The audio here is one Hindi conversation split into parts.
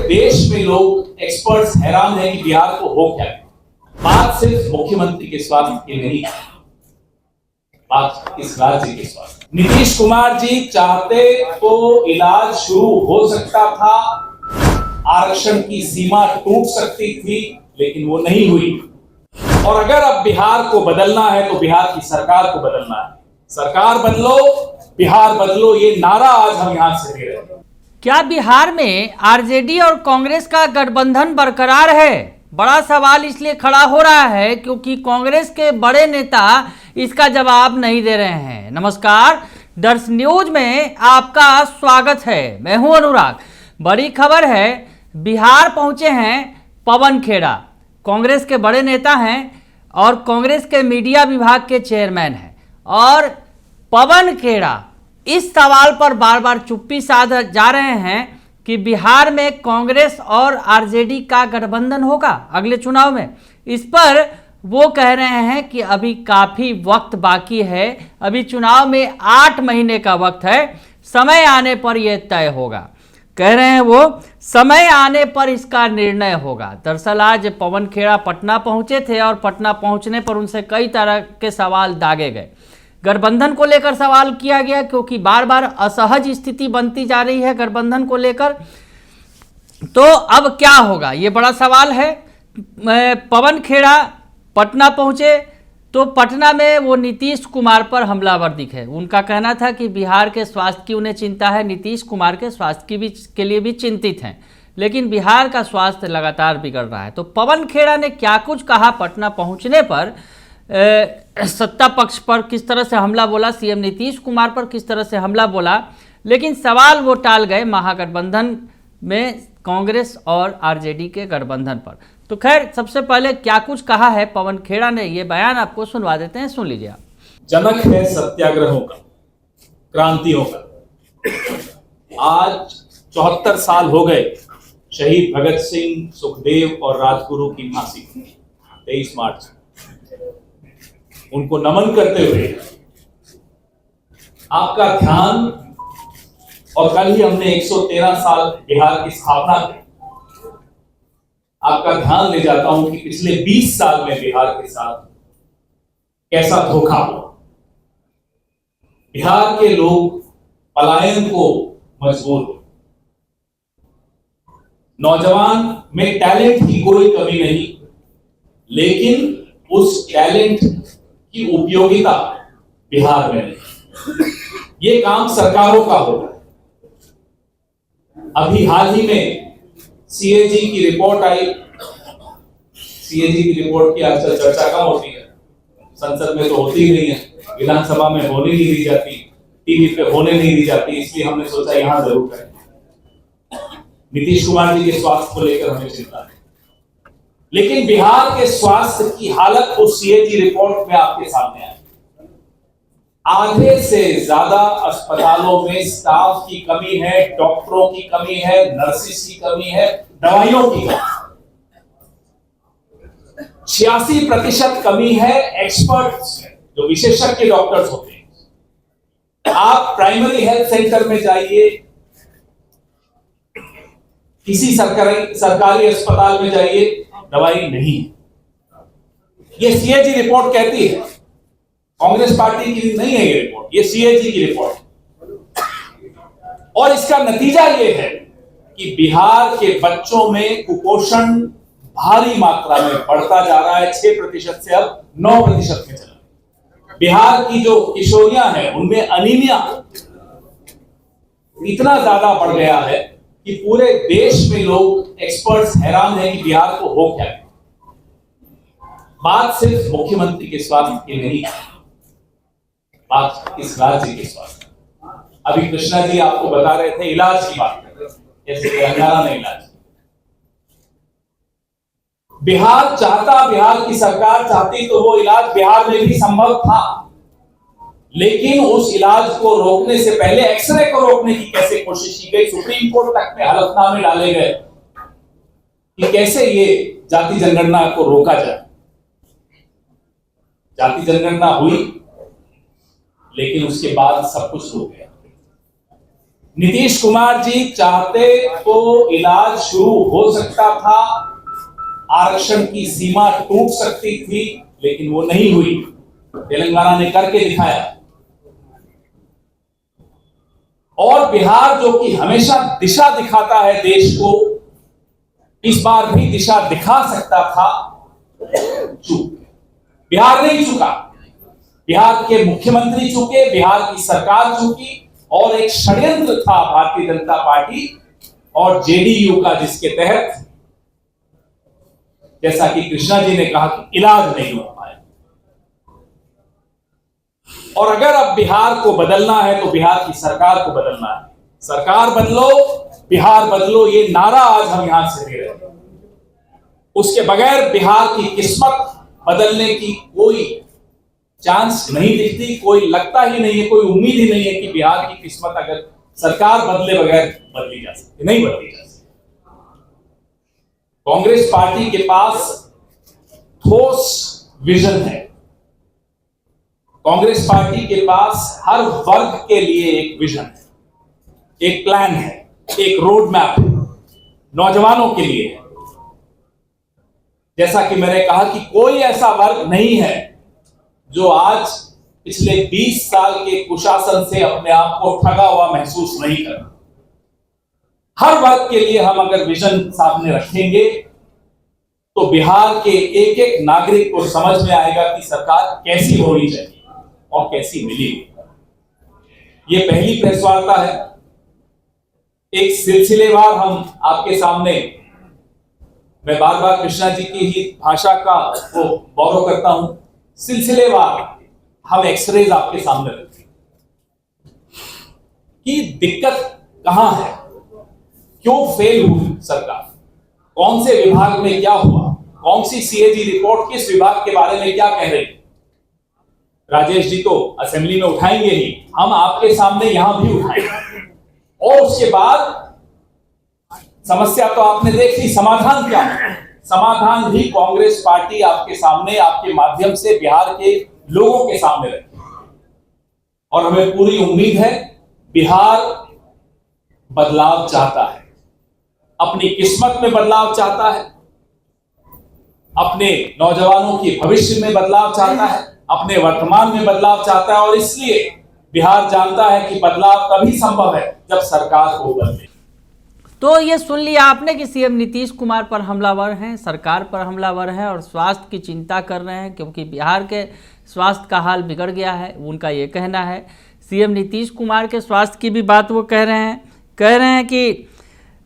देश में लोग एक्सपर्ट्स हैरान हैं कि बिहार को हो क्या है। बात सिर्फ मुख्यमंत्री के स्वास्थ्य की नहीं, बात इस राज्य के स्वास्थ्य। नीतीश कुमार जी चाहते तो इलाज शुरू हो सकता था, आरक्षण की सीमा टूट सकती थी, लेकिन वो नहीं हुई। और अगर अब बिहार को बदलना है तो बिहार की सरकार को बदलना है। सरकार बदलो, बिहार बदलो, ये नारा आज हम यहां से दे रहे हैं। क्या बिहार में आरजेडी और कांग्रेस का गठबंधन बरकरार है? बड़ा सवाल इसलिए खड़ा हो रहा है क्योंकि कांग्रेस के बड़े नेता इसका जवाब नहीं दे रहे हैं। नमस्कार, दर्श न्यूज में आपका स्वागत है। मैं हूं अनुराग। बड़ी खबर है, बिहार पहुंचे हैं पवन खेड़ा। कांग्रेस के बड़े नेता हैं और कांग्रेस के मीडिया विभाग के चेयरमैन हैं। और पवन खेड़ा इस सवाल पर बार बार चुप्पी साध जा रहे हैं कि बिहार में कांग्रेस और आरजेडी का गठबंधन होगा अगले चुनाव में। इस पर वो कह रहे हैं कि अभी काफ़ी वक्त बाकी है, अभी चुनाव में 8 महीने का वक्त है, समय आने पर यह तय होगा। कह रहे हैं वो, समय आने पर इसका निर्णय होगा। दरअसल आज पवन खेड़ा पटना पहुंचे थे और पटना पहुंचने पर उनसे कई तरह के सवाल दागे गए। गठबंधन को लेकर सवाल किया गया क्योंकि बार बार असहज स्थिति बनती जा रही है गठबंधन को लेकर। तो अब क्या होगा, ये बड़ा सवाल है। पवन खेड़ा पटना पहुंचे तो पटना में वो नीतीश कुमार पर हमलावर दिखे। उनका कहना था कि बिहार के स्वास्थ्य की उन्हें चिंता है, नीतीश कुमार के स्वास्थ्य के लिए भी चिंतित हैं, लेकिन बिहार का स्वास्थ्य लगातार बिगड़ रहा है। तो पवन खेड़ा ने क्या कुछ कहा पटना पहुंचने पर, सत्ता पक्ष पर किस तरह से हमला बोला, सीएम नीतीश कुमार पर किस तरह से हमला बोला, लेकिन सवाल वो टाल गए महागठबंधन में कांग्रेस और आरजेडी के गठबंधन पर। तो खैर, सबसे पहले क्या कुछ कहा है पवन खेड़ा ने, ये बयान आपको सुनवा देते हैं, सुन लीजिए आप। जनक है सत्याग्रहों का, क्रांतियों का। आज 74 साल हो गए शहीद भगत सिंह, सुखदेव और राजगुरु की फांसी 23 मार्च। उनको नमन करते हुए आपका ध्यान, और कल ही हमने 113 साल बिहार की स्थापना की, आपका ध्यान ले जाता हूं कि पिछले 20 साल में बिहार के साथ कैसा धोखा हुआ। बिहार के लोग पलायन को मजबूर हुए। नौजवान में टैलेंट की कोई कमी नहीं, लेकिन उस टैलेंट की उपयोगिता बिहार में नहीं। ये काम सरकारों का होगा। अभी हाल ही में सीएजी की रिपोर्ट आई। सीएजी की रिपोर्ट की आजकल चर्चा कम होती है, संसद में तो होती ही नहीं है, विधानसभा में होने नहीं दी जाती, टीवी पे होने नहीं दी जाती, इसलिए हमने सोचा यहां जरूर करें। नीतीश कुमार जी के स्वास्थ्य को लेकर हमें चिंता है, लेकिन बिहार के स्वास्थ्य की हालत उस सीएजी रिपोर्ट में आपके सामने आई। आधे से ज्यादा अस्पतालों में स्टाफ की कमी है, डॉक्टरों की कमी है, नर्सिस की कमी है, दवाइयों की कमी। 86% कमी है एक्सपर्ट्स, जो विशेषज्ञ डॉक्टर्स होते हैं। आप प्राइमरी हेल्थ सेंटर में जाइए, किसी सरकारी अस्पताल में जाइए, दवाई नहीं है। ये सीएजी रिपोर्ट कहती है, कांग्रेस पार्टी की नहीं है ये रिपोर्ट, ये सीएजी की रिपोर्ट। और इसका नतीजा ये है कि बिहार के बच्चों में कुपोषण भारी मात्रा में बढ़ता जा रहा है। 6% से अब 9% में चला। बिहार की जो किशोरियां हैं उनमें अनीमिया इतना ज्यादा बढ़ गया है कि पूरे देश में लोग, एक्सपर्ट्स हैरान हैं कि बिहार को हो क्या है। बात सिर्फ मुख्यमंत्री के स्वास्थ्य की नहीं, बात इस राज्य के स्वास्थ्य। अभी कृष्णा जी आपको बता रहे थे इलाज की बात कर रहे थे, जैसे तेलंगाना में इलाज। बिहार चाहता, बिहार की सरकार चाहती तो वो इलाज बिहार में भी संभव था, लेकिन उस इलाज को रोकने से पहले एक्सरे को रोकने की कैसे कोशिश की गई। सुप्रीम कोर्ट तक में हलफनामे डाले गए कि कैसे ये जाति जनगणना को रोका जाए। जाति जनगणना हुई, लेकिन उसके बाद सब कुछ हो गया। नीतीश कुमार जी चाहते तो इलाज शुरू हो सकता था, आरक्षण की सीमा टूट सकती थी, लेकिन वो नहीं हुई। तेलंगाना ने करके दिखाया। और बिहार जो कि हमेशा दिशा दिखाता है देश को, इस बार भी दिशा दिखा सकता था, चूक। बिहार नहीं चुका, बिहार के मुख्यमंत्री चुके, बिहार की सरकार चुकी, और एक षड्यंत्र था भारतीय जनता पार्टी और जेडीयू का, जिसके तहत जैसा कि कृष्णा जी ने कहा कि इलाज नहीं हो पाया। और अगर अब बिहार को बदलना है तो बिहार की सरकार को बदलना है। सरकार बदलो, बिहार बदलो, ये नारा आज हम यहां से दे रहे हैं। उसके बगैर बिहार की किस्मत बदलने की कोई चांस नहीं दिखती, कोई लगता ही नहीं है, कोई उम्मीद ही नहीं है कि बिहार की किस्मत अगर सरकार बदले बगैर बदली जा सकती, नहीं बदली जा सकती। कांग्रेस पार्टी के पास ठोस विजन है। कांग्रेस पार्टी के पास हर वर्ग के लिए एक विजन है, एक प्लान है, एक रोड मैप है, नौजवानों के लिए है। जैसा कि मैंने कहा कि कोई ऐसा वर्ग नहीं है जो आज पिछले 20 साल के कुशासन से अपने आप को ठगा हुआ महसूस नहीं कर रहा। हर वर्ग के लिए हम अगर विजन सामने रखेंगे तो बिहार के एक एक नागरिक को समझ में आएगा कि सरकार कैसी होनी चाहिए और कैसी मिलेगी। ये पहली प्रेस वार्ता है। एक सिलसिलेवार हम आपके सामने, मैं बार बार कृष्णा जी की ही भाषा का वो बोरो करता हूं, सिलसिलेवार हम एक्सरेज आपके सामने रखते हैं कि दिक्कत कहां है, क्यों फेल हुई सरकार, कौन से विभाग में क्या हुआ, कौन सी सीएजी रिपोर्ट किस विभाग के बारे में क्या कह रही। राजेश जी तो असेंबली में उठाएंगे ही, हम आपके सामने यहां भी उठाएंगे। और उसके बाद समस्या तो आपने देख ली, समाधान क्या है, समाधान भी कांग्रेस पार्टी आपके सामने, आपके माध्यम से बिहार के लोगों के सामने रखी। और हमें पूरी उम्मीद है बिहार बदलाव चाहता है, अपनी किस्मत में बदलाव चाहता है, अपने नौजवानों के भविष्य में बदलाव चाहता है, अपने वर्तमान में बदलाव चाहता है। और इसलिए बिहार जानता है कि बदलाव तभी संभव है जब सरकार को बदले। तो ये सुन लिया आपने कि सीएम नीतीश कुमार पर हमलावर हैं, सरकार पर हमलावर हैं और स्वास्थ्य की चिंता कर रहे हैं, क्योंकि बिहार के स्वास्थ्य का हाल बिगड़ गया है, उनका ये कहना है। सीएम नीतीश कुमार के स्वास्थ्य की भी बात वो कह रहे हैं कि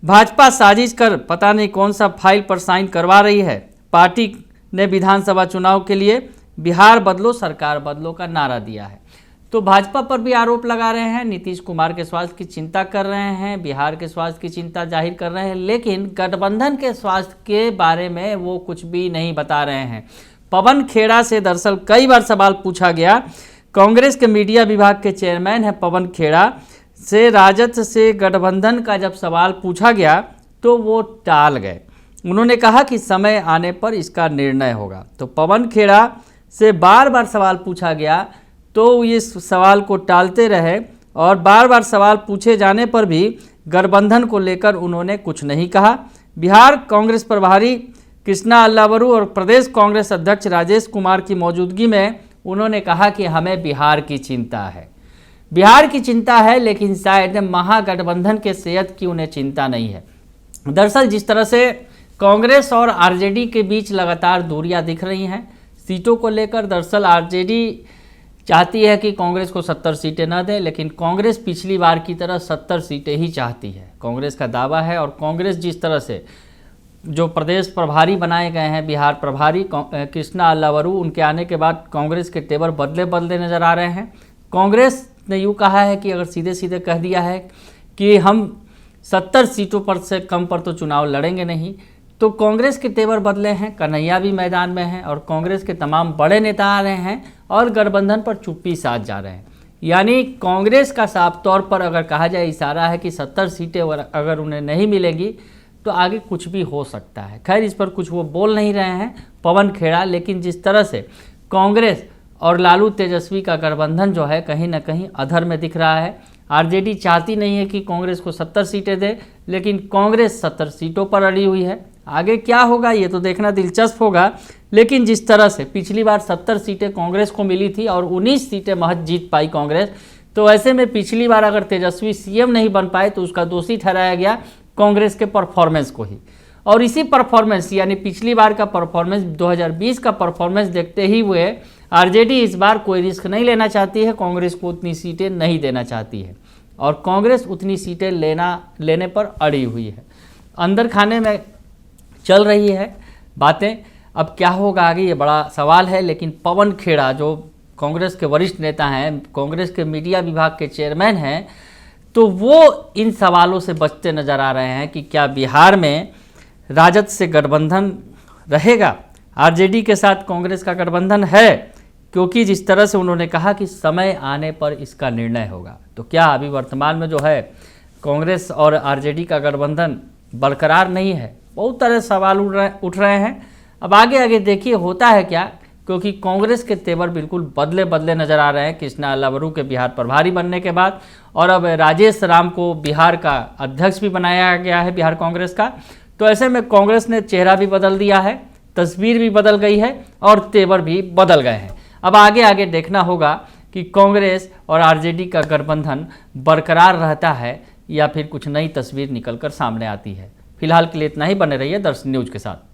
भाजपा साजिश कर पता नहीं कौन सा फाइल पर साइन करवा रही है। पार्टी ने विधानसभा चुनाव के लिए बिहार बदलो सरकार बदलो का नारा दिया है। तो भाजपा पर भी आरोप लगा रहे हैं, नीतीश कुमार के स्वास्थ्य की चिंता कर रहे हैं, बिहार के स्वास्थ्य की चिंता जाहिर कर रहे हैं, लेकिन गठबंधन के स्वास्थ्य के बारे में वो कुछ भी नहीं बता रहे हैं। पवन खेड़ा से दरअसल कई बार सवाल पूछा गया। कांग्रेस के मीडिया विभाग के चेयरमैन हैं पवन खेड़ा से राजद से गठबंधन का जब सवाल पूछा गया तो वो टाल गए। उन्होंने कहा कि समय आने पर इसका निर्णय होगा। तो पवन खेड़ा से बार बार सवाल पूछा गया तो ये सवाल को टालते रहे और बार बार सवाल पूछे जाने पर भी गठबंधन को लेकर उन्होंने कुछ नहीं कहा। बिहार कांग्रेस प्रभारी कृष्णा अल्लावरू और प्रदेश कांग्रेस अध्यक्ष राजेश कुमार की मौजूदगी में उन्होंने कहा कि हमें बिहार की चिंता है, बिहार की चिंता है, लेकिन शायद महागठबंधन के सेहत की उन्हें चिंता नहीं है। दरअसल जिस तरह से कांग्रेस और आरजेडी के बीच लगातार दूरियां दिख रही हैं सीटों को लेकर, दरअसल आरजेडी चाहती है कि कांग्रेस को 70 सीटें न दें, लेकिन कांग्रेस पिछली बार की तरह 70 सीटें ही चाहती है, कांग्रेस का दावा है। और कांग्रेस जिस तरह से जो प्रदेश प्रभारी बनाए गए हैं, बिहार प्रभारी कृष्णा अल्लावरू, उनके आने के बाद कांग्रेस के तेवर बदले नज़र आ रहे हैं। कांग्रेस ने यूँ कहा है कि अगर सीधे सीधे कह दिया है कि हम 70 सीटों पर से कम पर तो चुनाव लड़ेंगे नहीं, तो कांग्रेस के तेवर बदले हैं। कन्हैया भी मैदान में हैं और कांग्रेस के तमाम बड़े नेता आ रहे हैं और गठबंधन पर चुप्पी साध जा रहे हैं। यानी कांग्रेस का साफ तौर पर अगर कहा जाए इशारा है कि 70 सीटें अगर उन्हें नहीं मिलेगी तो आगे कुछ भी हो सकता है। खैर इस पर कुछ वो बोल नहीं रहे हैं पवन खेड़ा, लेकिन जिस तरह से कांग्रेस और लालू तेजस्वी का गठबंधन जो है कहीं ना कहीं अधर में दिख रहा है। आरजेडी चाहती नहीं है कि कांग्रेस को 70 सीटें दे, लेकिन कांग्रेस 70 सीटों पर अड़ी हुई है। आगे क्या होगा ये तो देखना दिलचस्प होगा, लेकिन जिस तरह से पिछली बार 70 सीटें कांग्रेस को मिली थी और 19 सीटें महज जीत पाई कांग्रेस, तो ऐसे में पिछली बार अगर तेजस्वी सीएम नहीं बन पाए तो उसका दोषी ठहराया गया कांग्रेस के परफॉर्मेंस को ही। और इसी परफॉर्मेंस यानी पिछली बार का परफॉर्मेंस 2020 का परफॉर्मेंस देखते ही हुए आरजेडी इस बार कोई रिस्क नहीं लेना चाहती है, कांग्रेस को उतनी सीटें नहीं देना चाहती है और कांग्रेस उतनी सीटें लेने पर अड़ी हुई है। अंदर खाने में चल रही है बातें, अब क्या होगा आगे ये बड़ा सवाल है। लेकिन पवन खेड़ा जो कांग्रेस के वरिष्ठ नेता हैं, कांग्रेस के मीडिया विभाग के चेयरमैन हैं, तो वो इन सवालों से बचते नजर आ रहे हैं कि क्या बिहार में राजद से गठबंधन रहेगा, आरजेडी के साथ कांग्रेस का गठबंधन है, क्योंकि जिस तरह से उन्होंने कहा कि समय आने पर इसका निर्णय होगा। तो क्या अभी वर्तमान में जो है कांग्रेस और आरजेडी का गठबंधन बरकरार नहीं है, बहुत तरह सवाल उठ रहे हैं। अब आगे देखिए होता है क्या, क्योंकि कांग्रेस के तेवर बिल्कुल बदले नजर आ रहे हैं कृष्णा अल्लावरू के बिहार प्रभारी बनने के बाद, और अब राजेश राम को बिहार का अध्यक्ष भी बनाया गया है बिहार कांग्रेस का। तो ऐसे में कांग्रेस ने चेहरा भी बदल दिया है, तस्वीर भी बदल गई है और तेवर भी बदल गए हैं। अब आगे देखना होगा कि कांग्रेस और आरजेडी का गठबंधन बरकरार रहता है या फिर कुछ नई तस्वीर निकलकर सामने आती है। फिलहाल के लिए इतना ही, बने रहिए दर्शन न्यूज के साथ।